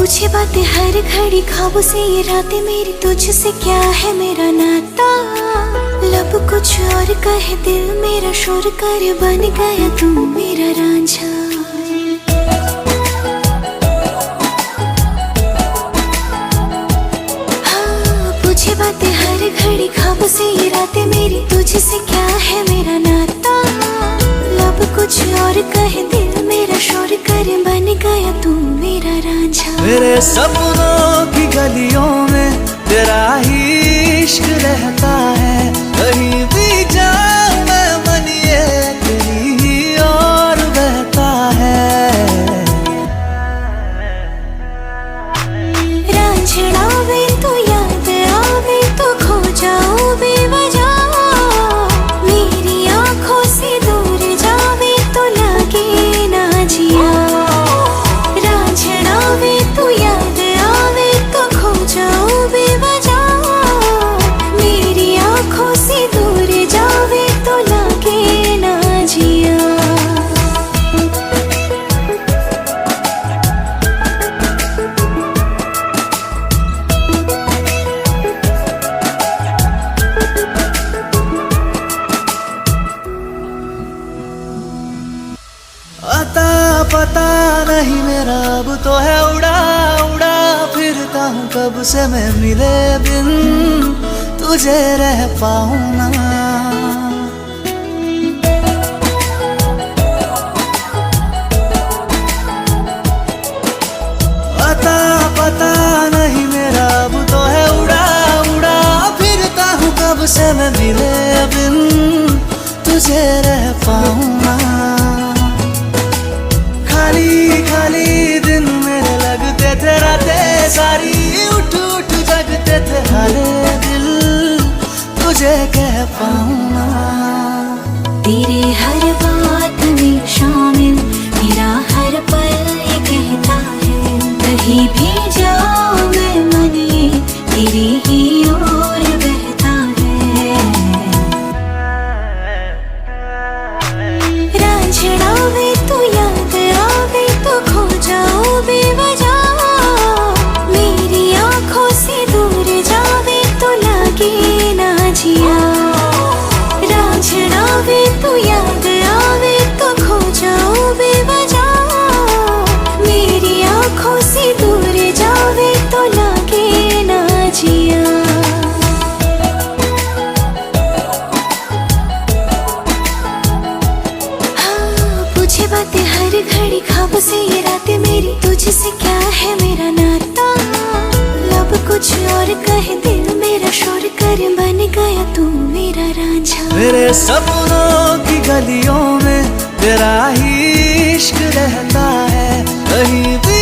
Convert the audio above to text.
पूछे बातें हर घड़ी, ख्वाबों से ये रातें मेरी, तुझसे क्या है मेरा नाता। लब कुछ और कहे, दिल मेरा शोर करे, बन गया तू मेरा रांझा। हाँ, पूछे बातें हर घड़ी, ख्वाबों से ये रातें मेरी, तुझसे क्या है मेरा नाता। लब कुछ और कहे, दिल मेरा शोर करे, बन गया तू मेरा रांझा। मेरे सपनों की गलियों में तेरा ही इश्क रहता है, कहीं भी जाऊं मैं मन ये तेरी ही और बहता है। रांझड़ा वे तो याद आवे तो खो जाऊं बेवजह, मेरी आंखों से दूर जावे तो लगे ना जिया। रांझड़ा वे तो याद आवे तो खो जाऊं बेवजह, मेरी आंखों से दूर जावे तो लगे ना जिया। आता पता नहीं मेरा अब तो है उड़ा उड़ा फिरता हूँ, कब से मैं मिले बिन तुझे रह पाऊँ ना। आता पता नहीं मेरा अब तो है उड़ा उड़ा फिरता हूँ, कब से मैं मिले बिन तुझे रह पाऊँ ना। खाली खाली दिन मेरे लगते थे, रातें सारी उठ उठ जगते थे, हाले दिल तुझे कह पाऊँ ना। तेरे हर बात में शामिल मेरा हर पल ये कहता है, कहीं भी जाऊं मैं मन ये तेरी ही ओर बहता है। रांझड़ा वे तो याद आवे तो खो जाऊं बेवजह, मेरी आंखों से दूर जावे तो लगे ना जिया। रांझड़ा वे तो याद आवे तो खो जाऊं बेवजह, मेरी आंखों से दूर जावे तो लगे ना जिया। पूछे बातें हर घड़ी, ख्वाबों से ये रातें मेरी, तुझसे क्या है मेरा नाता। लब कुछ और कहे, दिल मेरा शोर करे, बन गया तू मेरा रांझा। मेरे सपनों की गलियों में तेरा ही इश्क रहता है, कहीं भी